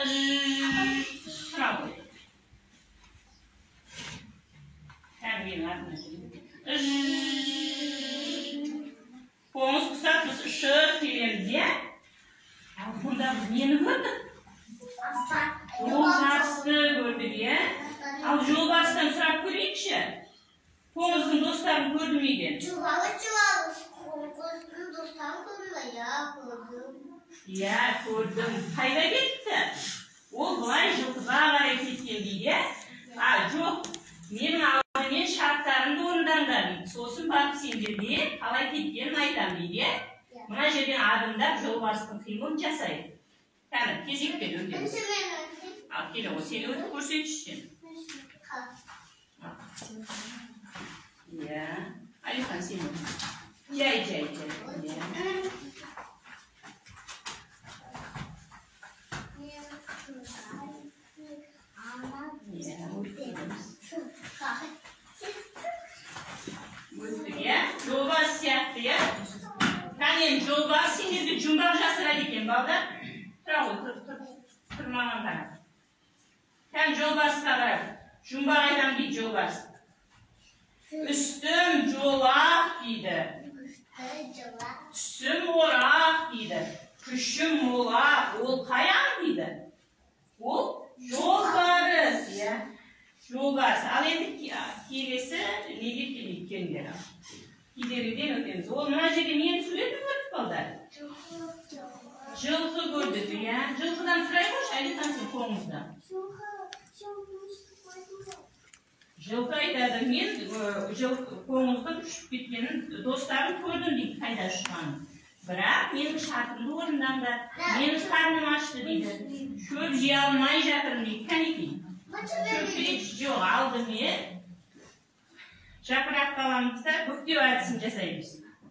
Bravo. Terbiyeler. Kolumuz kısa şır diyelim diye. Burada biz neyini gördük? Yol karşısı gördük diye. Al yol karşısından sırak göreyikçe. Kolumuzun dostlarını gördü müydü? Çuvalı. Kolumuzun dostlarını gördü ya. Gördüm. Ya gördüm. Kayda gitti. O bulay жылқыға қарай кеткен дейді. Жоқ, менің алдымен шарттарымды орындаңдар дейді. Сосын барып сендерге қалай кеткенін айтамын дейді. Мына жерден адымдап жолбарыстың қимылын жасайды. Кәні, кезекпен өтеміз. Ал келе ғой, сені өтіп көрсетші. Иә. Алихан, сен өтіп. Жай. Жолбарыс сияқты, иә? Кәнен жолбарыс сендерге жұмбақ жасырады екен, балдар. Тұра ғой, тұр маған қарап. Кән жолбарысқа қарап. Жұмбақ айтам дейді жолбарыс. Үстім жолақ дейді. Түсім орақ дейді. Күшім молақ. Ол қаян дейді. Ол жолбарыс, иә? Жолбарыс. Ал енді келесі неге келейік кендер. Кедеруден өтеміз. Ол мына жерде нені сөйлетіп көрдік балдар? Жылқы көрдік, иә? Жылқыдан сұрай қойшы, Алихан сен қолыңызда. Жылқы айтады, мен қолыңызда ұшып кеткенін достарым көрдім дейді, қайда ұшқанын. Бірақ менің шартымды орындаңдар. Менің қарным ашты дейді. Шөп жей алмай жатырмын дейді. Кәнекей. Жоқ, алдымен жапырақ аламыз да бүктеу әдісін жасаймыз.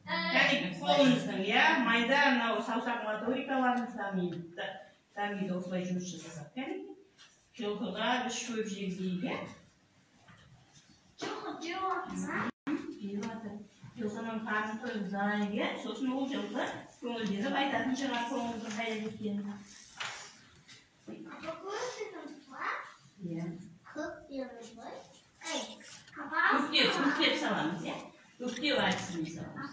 Кәнекей, қолымыздың, иә, майда саусақ моторикаларымыз дамиды осылай жұмыс жасасақ. Кәнекей, жылқыға біз шөп жегізейік, иә? Жылқы жеп Жылқының қарны тойғызайық, иә? Сосын ол жылқы көңілденіп айтатын шығар көңілдің қайда кеткенін. Бүктеп саламыз, иә? Бүктеу әдісімен саламыз.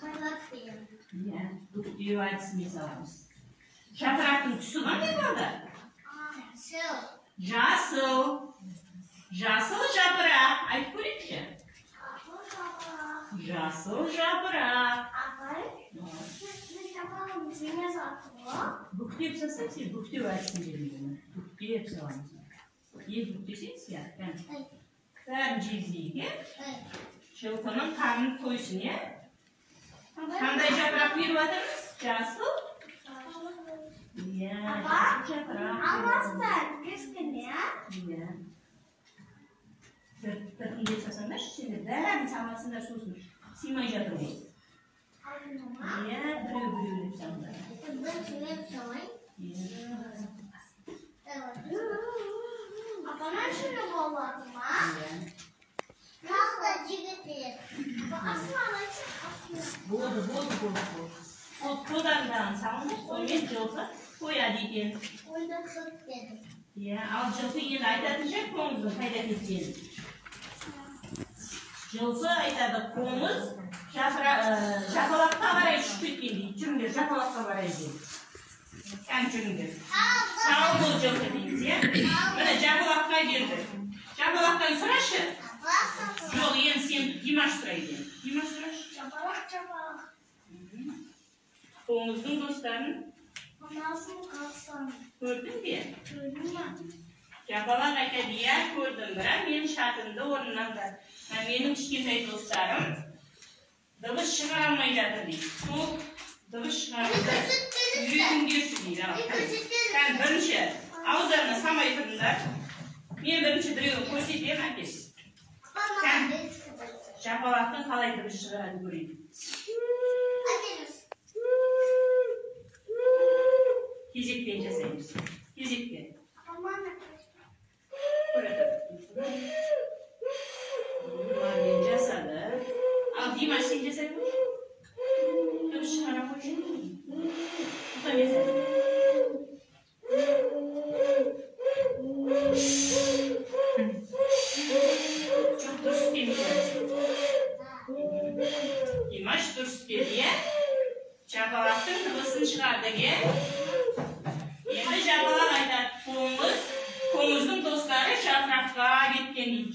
Иә, бүктеу әдісімен саламыз. Жапырақтың түсі қандай балдар? Жасыл. Жасыл жапырақ. Айтып көрейікші? Жасыл жапырақ. Бүктеп салсаң, сен бүктеу әдісін бермейді. Бүктеп саламыз. Бүктесең сияқты. Бәрін жегізейік, е? Жылқының қарнын тойсын, е? Қандай жапырақ беріп жатырмыз? Жасыл? Иә, жасыл жапырақ. Алмастар, кескіне, е? Иә. Біртіндеп сасаңдаршы, сендер бәрін салмасыңдар сосын сыймай жатыр ғой. Иә, біреу-біреулеп салыңдар. Біреу-біреулеп салайын? Иә. Апанан шыны болады ма? Иә. Қалда жігіттер. Асылан айтшы. Болды. Қолдарынан салыңдар, сонымен жылқы қояды екен. Ойда қып деді. Иә, ал жылқы енді айтатын жер қоңыздың қайда кеткенін. Жылқы айтады, қоңыз жапалаққа қарай ұшып кеткен дейді. Жүріңдер, жапалаққа қарай дейді. Кән жүріңдер. Сау бол жылқы дейміз, иә? Міне жапалаққа келді. Жапалақтан сұрашы. Жоқ, енді сен Димаш сұрайды. Димаш сұрашы. Жапалақ. Қоңыздың достарын Анасын қалсам. көрдің бе? Көрдің ба? Жапалақ айтады, иә, көрдім, бірақ менің шартымды орындаңдар. Менің кішкентай достарым дыбыс шығара алмай жатыр дейді. Сол дыбыс шығаруды үйретіңдерші дейді. Кән бірінші ауыздарына самай тұрыңдар. Мен бірінші біреуін көрсетемін, әкес. Кән жапалақтың қалай дыбыс шығарады көрейді. Кезекпен жасаймыз. Кезекпен. Мен жасады. Ал Димаш сен жасай ма? Дыбыс шығара қойшы. Құта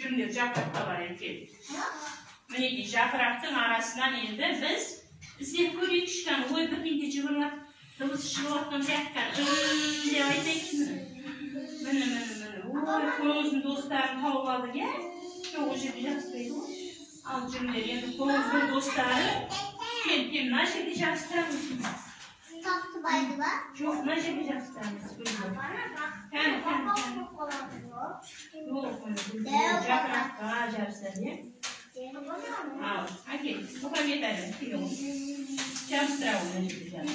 Cümle yaprakta var etti. Mineki yapraktın arasından endi biz izlep göreyik işken oy bir minde cıvırlar dımız şıvattın tekten diye aytek mini. Oy koyuzun dostlarım tavuk aldı gel. Çok hoş edeceğiz. Al cümleleri endi koyuzun dostları kim naş edeceğiz. Tatlı baydı var. Çok naş edeceğiz. Hem. Yok yaprakta acabsa diye. Al, aqui, bu kadar yeterli. Çalıştıra onu yapacağım.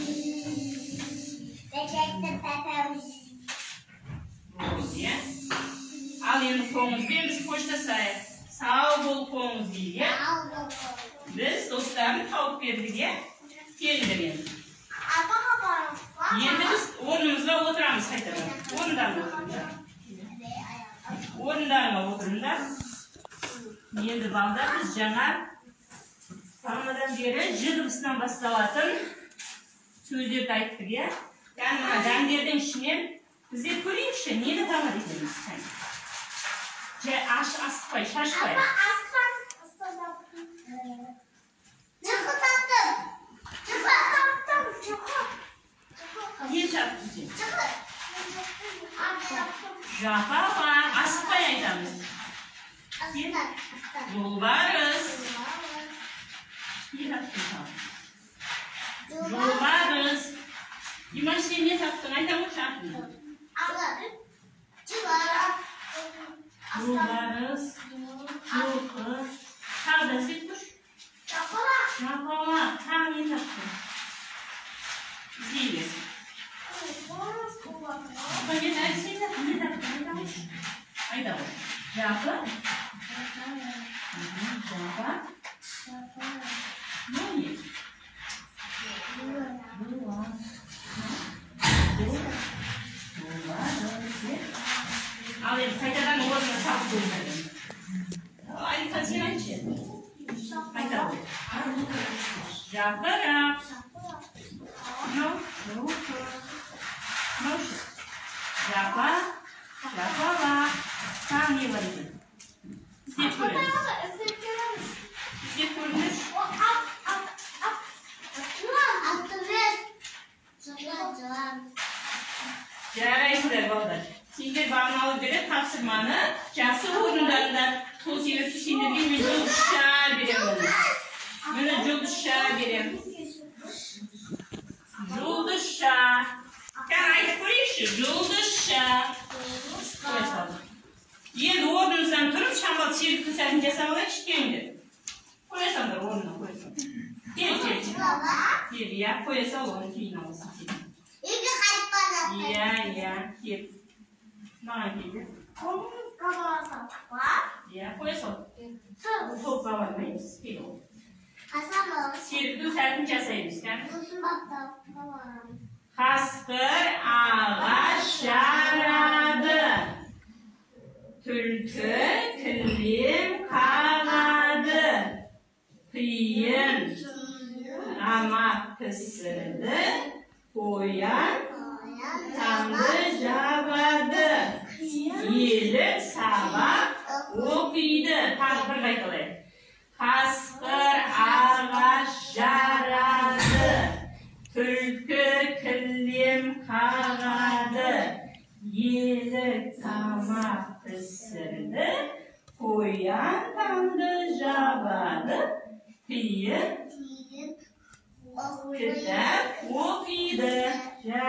Diye. Al yanı koyumuz birimiz poşta sayı. Sağ bol koyumuz değil ya. Biz dostlarım tavuk verdi diye. Geri verelim. Şimdi biz onumuzla oturamız haydi. Ondan mı oturacağız? Ondan mı oturacağız? Endi balda biz жаңа hammadan beri jig'ibisidan boshlavatdim so'zlarni aytdik ya. Ya'ni mana jangerning ishini bizlar ko'ringchi, nega davom etamiz sen? Asqay, shashqay. Yechapti. Japa var, asqay aytamiz. Yolvarız. Yolvarız. İmaj sen ne taptın? Ayta mı şartını? Yolvarız. Yolvarız. Sağda sıkmış. Yapama. Ha ne taptın? Zilesiz. Bana ne dersin? Ne taptın? Ayta mı? Yapı. Java. Nani? Ale faydadan olursa sağ koymadım. Ay kaçın açı. Fayda. Java. No. Java. Java. Sani var idi. Jaraysiz balдар. Sizler bağlanıp göre tavsırmanı jası orunlarında to'siyib tushinglarga men julduzcha beraman. Mana julduzcha beraman. Julduzcha. Qani aytib ko'ringchi, julduzcha. Endi o'rnimizdan turib shamol cherib ko'rsatib jasam olishib keldi. Qo'yasanlar o'rnini qo'yasan. Kel ya, qo'yasan o'rnini qiynalsin. Ya, kel. Mana keldi. Ya, qo'yasan. To'ppa olmaymiz. Kel. Cherib ko'rsatib jasaymiz, kan? Qasqir ağaç yaradı. Tulki kilim qag'adi. Qiyin amak pishirdi. Qo'yan tamdi javadi. Yeli sabaq o'qiydi. Taqdir aytaylik. Qasqir ağaç yaradı. Tulki kilim qag'adi. Yeli tamak pishirdi. Qo'yan tamdi javadi. Qiyin kitob o'qiydi.